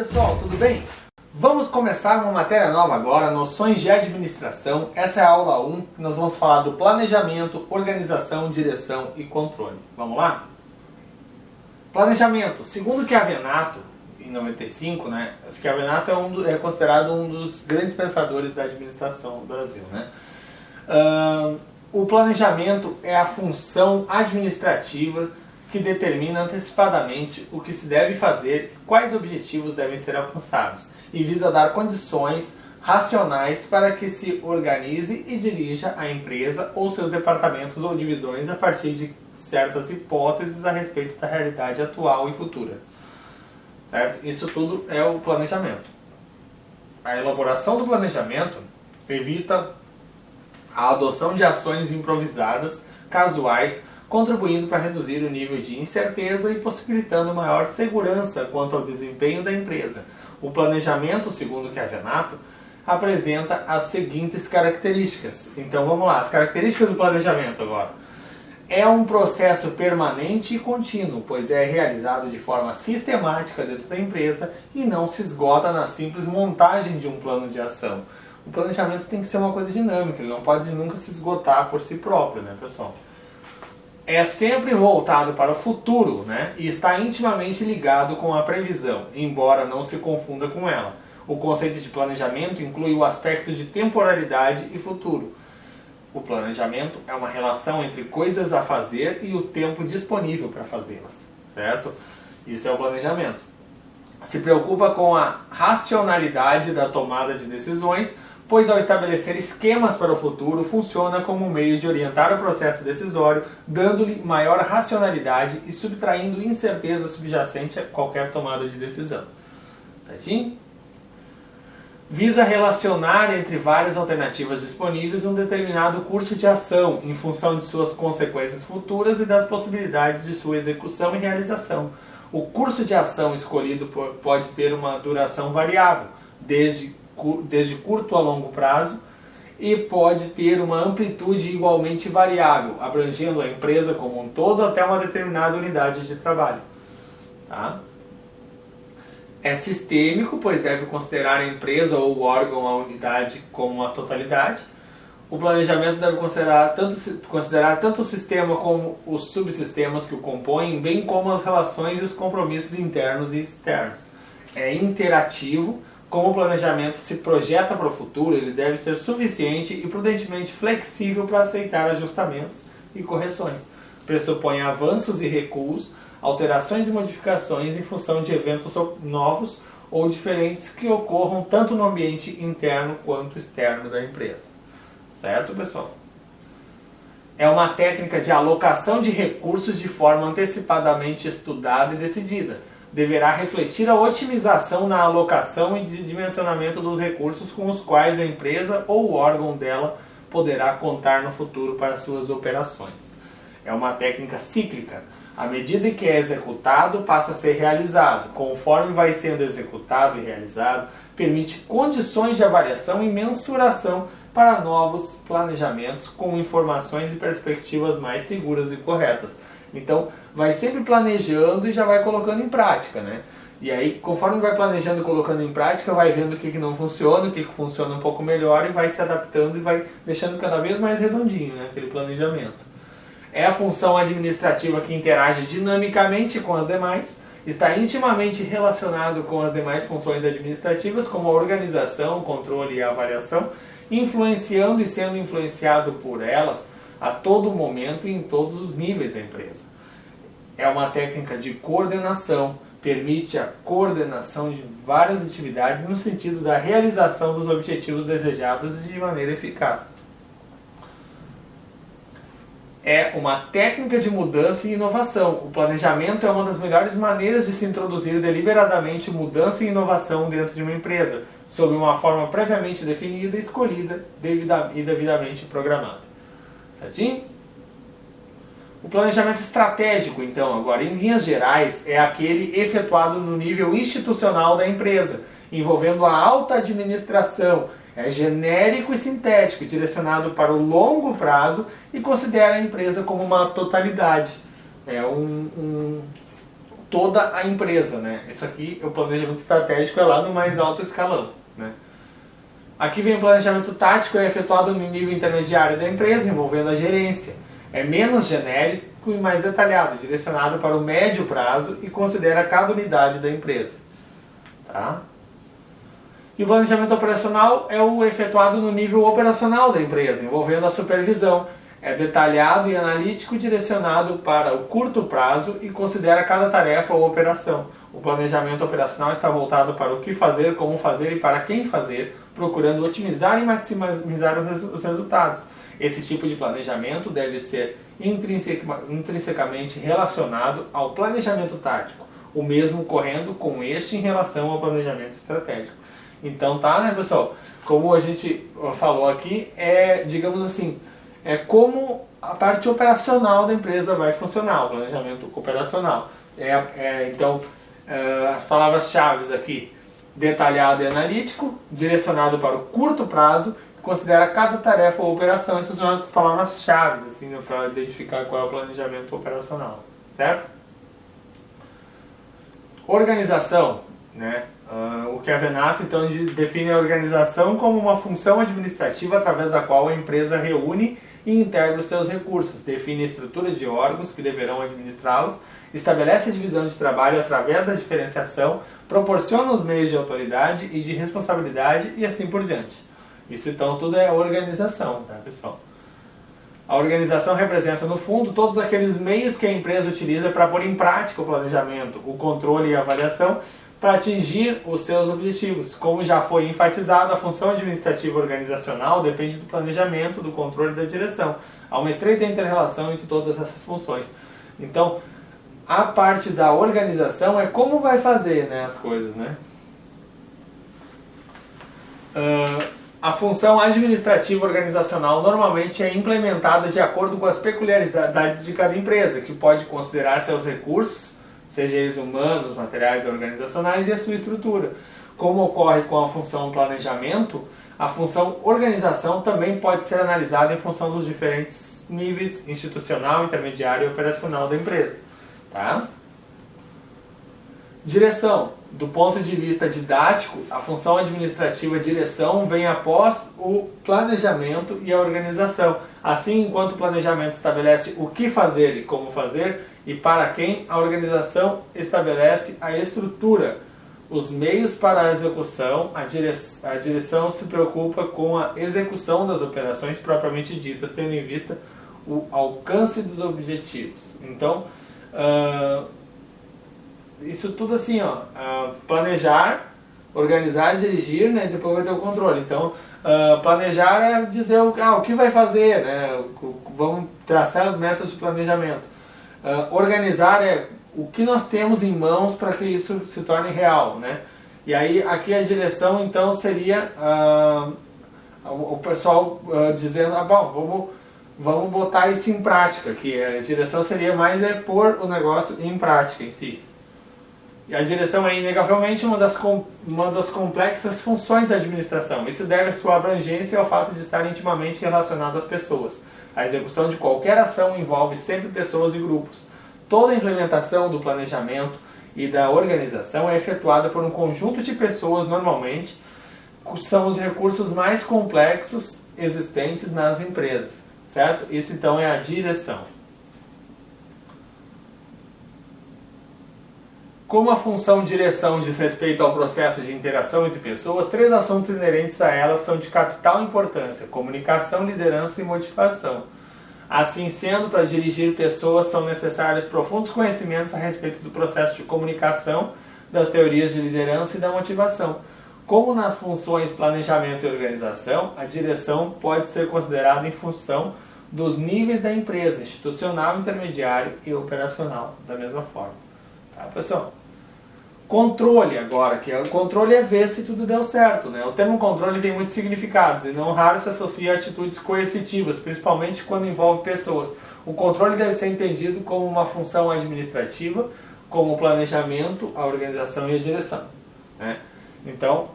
pessoal, tudo bem? Vamos começar uma matéria nova agora, noções de administração. Essa é a aula 1, que nós vamos falar do planejamento, organização, direção e controle. Vamos lá? Planejamento. Segundo Chiavenato, em 95, né? Chiavenato é considerado um dos grandes pensadores da administração no Brasil, né? O planejamento é a função administrativa que determina antecipadamente o que se deve fazer e quais objetivos devem ser alcançados, e visa dar condições racionais para que se organize e dirija a empresa ou seus departamentos ou divisões a partir de certas hipóteses a respeito da realidade atual e futura. Certo? Isso tudo é o planejamento. A elaboração do planejamento evita a adoção de ações improvisadas, casuais, contribuindo para reduzir o nível de incerteza e possibilitando maior segurança quanto ao desempenho da empresa. O planejamento, segundo Chiavenato, apresenta as seguintes características. Então vamos lá, as características do planejamento agora. É um processo permanente e contínuo, pois é realizado de forma sistemática dentro da empresa e não se esgota na simples montagem de um plano de ação. O planejamento tem que ser uma coisa dinâmica, ele não pode nunca se esgotar por si próprio, né, pessoal? É sempre voltado para o futuro, né? E está intimamente ligado com a previsão, embora não se confunda com ela. O conceito de planejamento inclui o aspecto de temporalidade e futuro. O planejamento é uma relação entre coisas a fazer e o tempo disponível para fazê-las, certo? Isso é o planejamento. Se preocupa com a racionalidade da tomada de decisões, pois ao estabelecer esquemas para o futuro, funciona como um meio de orientar o processo decisório, dando-lhe maior racionalidade e subtraindo incerteza subjacente a qualquer tomada de decisão. Certinho? Visa relacionar entre várias alternativas disponíveis um determinado curso de ação, em função de suas consequências futuras e das possibilidades de sua execução e realização. O curso de ação escolhido pode ter uma duração variável, desde curto a longo prazo, e pode ter uma amplitude igualmente variável, abrangendo a empresa como um todo até uma determinada unidade de trabalho. Tá? É sistêmico, pois deve considerar a empresa ou o órgão, a unidade, como uma totalidade. O planejamento deve considerar tanto o sistema como os subsistemas que o compõem, bem como as relações e os compromissos internos e externos. É interativo. Como o planejamento se projeta para o futuro, ele deve ser suficiente e prudentemente flexível para aceitar ajustamentos e correções. Pressupõe avanços e recuos, alterações e modificações em função de eventos novos ou diferentes que ocorram tanto no ambiente interno quanto externo da empresa. Certo, pessoal? É uma técnica de alocação de recursos de forma antecipadamente estudada e decidida. Deverá refletir a otimização na alocação e dimensionamento dos recursos com os quais a empresa ou o órgão dela poderá contar no futuro para suas operações. É uma técnica cíclica. À medida que é executado, passa a ser realizado. Conforme vai sendo executado e realizado, permite condições de avaliação e mensuração para novos planejamentos com informações e perspectivas mais seguras e corretas. Então, vai sempre planejando e já vai colocando em prática, né? E aí, conforme vai planejando e colocando em prática, vai vendo o que não funciona, o que funciona um pouco melhor e vai se adaptando e vai deixando cada vez mais redondinho, né, aquele planejamento. É a função administrativa que interage dinamicamente com as demais, está intimamente relacionado com as demais funções administrativas, como a organização, o controle e a avaliação, influenciando e sendo influenciado por elas a todo momento e em todos os níveis da empresa. É uma técnica de coordenação, permite a coordenação de várias atividades no sentido da realização dos objetivos desejados de maneira eficaz. É uma técnica de mudança e inovação. O planejamento é uma das melhores maneiras de se introduzir deliberadamente mudança e inovação dentro de uma empresa, sob uma forma previamente definida, escolhida e devidamente programada. Certinho? O planejamento estratégico, então, agora, em linhas gerais, é aquele efetuado no nível institucional da empresa, envolvendo a alta administração. É genérico e sintético, direcionado para o longo prazo e considera a empresa como uma totalidade. É toda a empresa, né? Isso aqui, o planejamento estratégico é lá no mais alto escalão, né? Aqui vem o planejamento tático, é efetuado no nível intermediário da empresa, envolvendo a gerência. É menos genérico e mais detalhado, direcionado para o médio prazo e considera cada unidade da empresa. Tá? E o planejamento operacional é o efetuado no nível operacional da empresa, envolvendo a supervisão. É detalhado e analítico, direcionado para o curto prazo e considera cada tarefa ou operação. O planejamento operacional está voltado para o que fazer, como fazer e para quem fazer, procurando otimizar e maximizar os resultados. Esse tipo de planejamento deve ser intrinsecamente relacionado ao planejamento tático, o mesmo ocorrendo com este em relação ao planejamento estratégico. Então tá, né, pessoal? Como a gente falou aqui, digamos assim, é como a parte operacional da empresa vai funcionar, o planejamento operacional. Então, as palavras-chave aqui: detalhado e analítico, direcionado para o curto prazo, considera cada tarefa ou operação. Essas são as palavras-chave, assim, né, para identificar qual é o planejamento operacional, certo? Organização, né? O Chiavenato, então, define a organização como uma função administrativa através da qual a empresa reúne e integra os seus recursos, define a estrutura de órgãos que deverão administrá-los, estabelece a divisão de trabalho através da diferenciação, proporciona os meios de autoridade e de responsabilidade e assim por diante. Isso então tudo é organização, tá, pessoal? A organização representa, no fundo, todos aqueles meios que a empresa utiliza para pôr em prática o planejamento, o controle e a avaliação para atingir os seus objetivos. Como já foi enfatizado, a função administrativa organizacional depende do planejamento, do controle e da direção. Há uma estreita inter-relação entre todas essas funções. Então, a parte da organização é como vai fazer, né, as coisas, né? A função administrativa organizacional normalmente é implementada de acordo com as peculiaridades de cada empresa, que pode considerar seus recursos, seja eles humanos, materiais ou organizacionais, e a sua estrutura. Como ocorre com a função planejamento, a função organização também pode ser analisada em função dos diferentes níveis institucional, intermediário e operacional da empresa. Tá? Direção. Do ponto de vista didático, a função administrativa direção vem após o planejamento e a organização. Assim, enquanto o planejamento estabelece o que fazer e como fazer e para quem, a organização estabelece a estrutura, os meios para a execução. A direção se preocupa com a execução das operações propriamente ditas, tendo em vista o alcance dos objetivos. Então, isso tudo assim, ó, planejar, organizar, dirigir, né, e depois vai ter o controle. Então, planejar é dizer o que vai fazer, né, vamos traçar as metas de planejamento. Organizar é o que nós temos em mãos para que isso se torne real, né. E aí, aqui a direção, então, seria o pessoal dizendo, vamos botar isso em prática, que a direção seria mais pôr o negócio em prática em si. E a direção é inegavelmente uma das complexas funções da administração. Isso deve à sua abrangência e ao fato de estar intimamente relacionado às pessoas. A execução de qualquer ação envolve sempre pessoas e grupos. Toda a implementação do planejamento e da organização é efetuada por um conjunto de pessoas, normalmente, que são os recursos mais complexos existentes nas empresas, certo? Isso então é a direção. Como a função direção diz respeito ao processo de interação entre pessoas, 3 assuntos inerentes a ela são de capital importância: comunicação, liderança e motivação. Assim sendo, para dirigir pessoas são necessários profundos conhecimentos a respeito do processo de comunicação, das teorias de liderança e da motivação. Como nas funções planejamento e organização, a direção pode ser considerada em função dos níveis da empresa, institucional, intermediário e operacional, da mesma forma. Tá, pessoal? Controle agora, que o controle é ver se tudo deu certo, né? O termo controle tem muitos significados e não raro se associa a atitudes coercitivas, principalmente quando envolve pessoas. O controle deve ser entendido como uma função administrativa, como o planejamento, a organização e a direção, né? Então,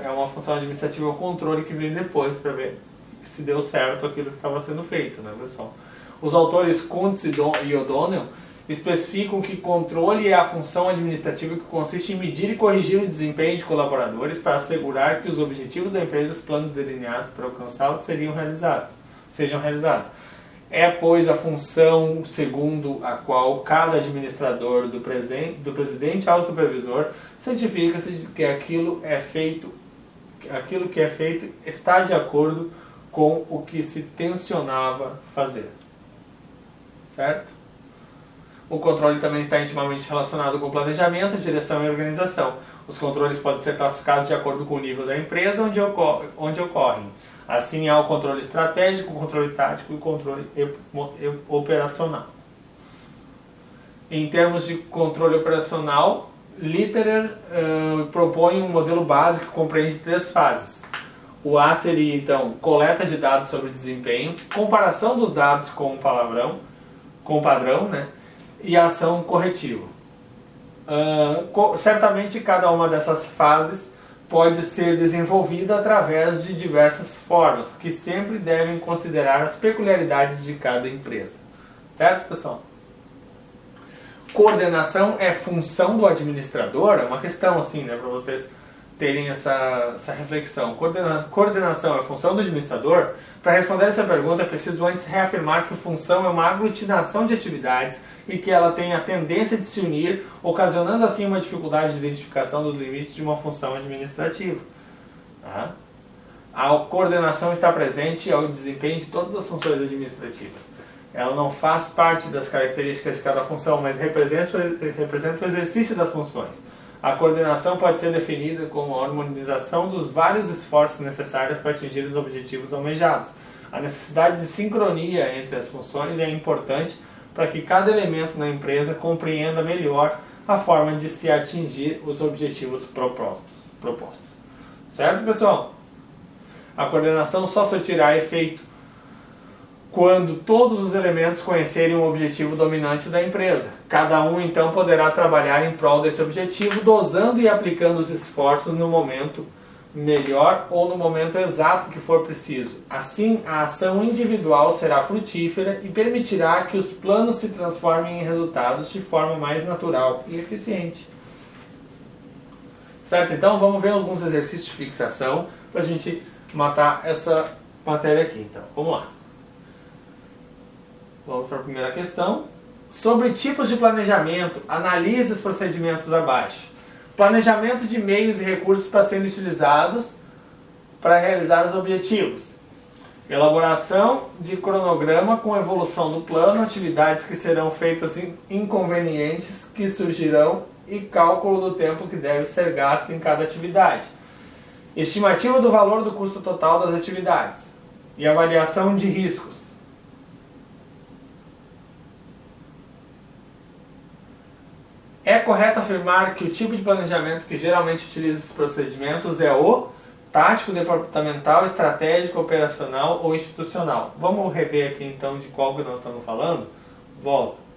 é uma função administrativa, o controle, que vem depois para ver se deu certo aquilo que estava sendo feito, né, pessoal? Os autores Kuntz e O'Donnell especificam que controle é a função administrativa que consiste em medir e corrigir o desempenho de colaboradores para assegurar que os objetivos da empresa e os planos delineados para alcançá-los sejam realizados. É, pois, a função segundo a qual cada administrador, do presidente ao supervisor, certifica-se de que aquilo que é feito está de acordo com o que se tensionava fazer. Certo? O controle também está intimamente relacionado com o planejamento, direção e organização. Os controles podem ser classificados de acordo com o nível da empresa onde ocorrem. Assim, há o controle estratégico, o controle tático e o controle operacional. Em termos de controle operacional, Litterer propõe um modelo básico que compreende 3 fases. O A seria, então, coleta de dados sobre desempenho, comparação dos dados com o padrão, né? E ação corretiva. Certamente cada uma dessas fases pode ser desenvolvida através de diversas formas, que sempre devem considerar as peculiaridades de cada empresa. Certo, pessoal? Coordenação é função do administrador? É uma questão assim, né, para vocês terem essa reflexão. Coordenação é função do administrador? Para responder essa pergunta, é preciso antes reafirmar que função é uma aglutinação de atividades e que ela tem a tendência de se unir, ocasionando assim uma dificuldade de identificação dos limites de uma função administrativa. Tá? A coordenação está presente ao desempenho de todas as funções administrativas. Ela não faz parte das características de cada função, mas representa o exercício das funções. A coordenação pode ser definida como a harmonização dos vários esforços necessários para atingir os objetivos almejados. A necessidade de sincronia entre as funções é importante para que cada elemento na empresa compreenda melhor a forma de se atingir os objetivos propostos. Certo, pessoal? A coordenação só surtirá efeito quando todos os elementos conhecerem o objetivo dominante da empresa. Cada um, então, poderá trabalhar em prol desse objetivo, dosando e aplicando os esforços no momento melhor ou no momento exato que for preciso. Assim, a ação individual será frutífera e permitirá que os planos se transformem em resultados de forma mais natural e eficiente. Certo? Então, vamos ver alguns exercícios de fixação para a gente matar essa matéria aqui. Então, vamos lá. Vamos para a primeira questão. Sobre tipos de planejamento, analise os procedimentos abaixo. Planejamento de meios e recursos para serem utilizados para realizar os objetivos. Elaboração de cronograma com evolução do plano, atividades que serão feitas inconvenientes que surgirão e cálculo do tempo que deve ser gasto em cada atividade. Estimativa do valor do custo total das atividades. E avaliação de riscos. É correto afirmar que o tipo de planejamento que geralmente utiliza esses procedimentos é o tático, departamental, estratégico, operacional ou institucional. Vamos rever aqui então de qual que nós estamos falando? Volto.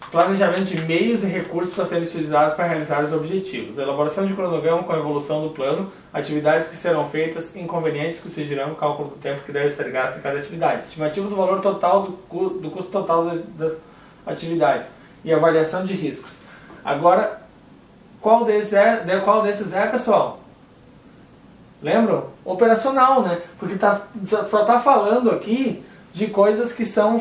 Planejamento de meios e recursos para serem utilizados para realizar os objetivos. Elaboração de cronograma com a evolução do plano, atividades que serão feitas, inconvenientes que surgirão, cálculo do tempo que deve ser gasto em cada atividade. Estimativa do valor total do custo total das atividades. E avaliação de riscos. Agora, qual desses é, pessoal? Lembram? Operacional, né? Porque só está falando aqui de coisas que são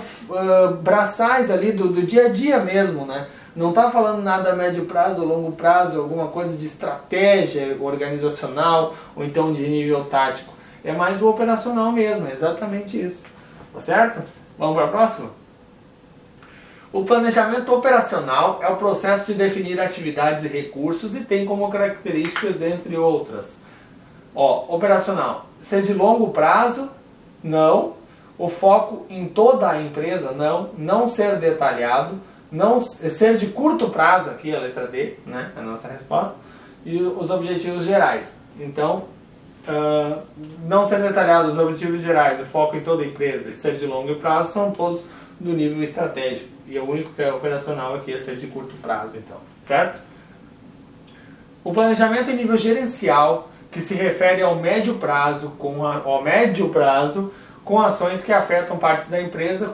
braçais ali do dia a dia mesmo, né? Não está falando nada a médio prazo ou longo prazo, alguma coisa de estratégia organizacional ou então de nível tático. É mais o operacional mesmo, é exatamente isso. Tá certo? Vamos para a próxima? O planejamento operacional é o processo de definir atividades e recursos e tem como característica, dentre outras, operacional, ser de longo prazo, não. O foco em toda a empresa, não ser detalhado, não ser de curto prazo, aqui a letra D, né, a nossa resposta, e os objetivos gerais. Então, não ser detalhado os objetivos gerais, o foco em toda a empresa e ser de longo prazo são todos do nível estratégico. E o único que é operacional aqui é ser de curto prazo, então, certo? O planejamento em nível gerencial que se refere ao médio prazo, com ações que afetam partes da empresa,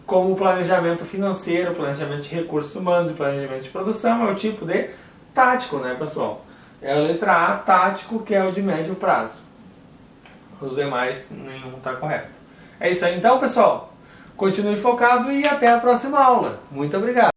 como o planejamento financeiro, planejamento de recursos humanos e planejamento de produção. É o tipo de tático, né, pessoal? É a letra A, tático, que é o de médio prazo. Os demais, nenhum está correto. É isso aí então, pessoal. Continue focado e até a próxima aula. Muito obrigado.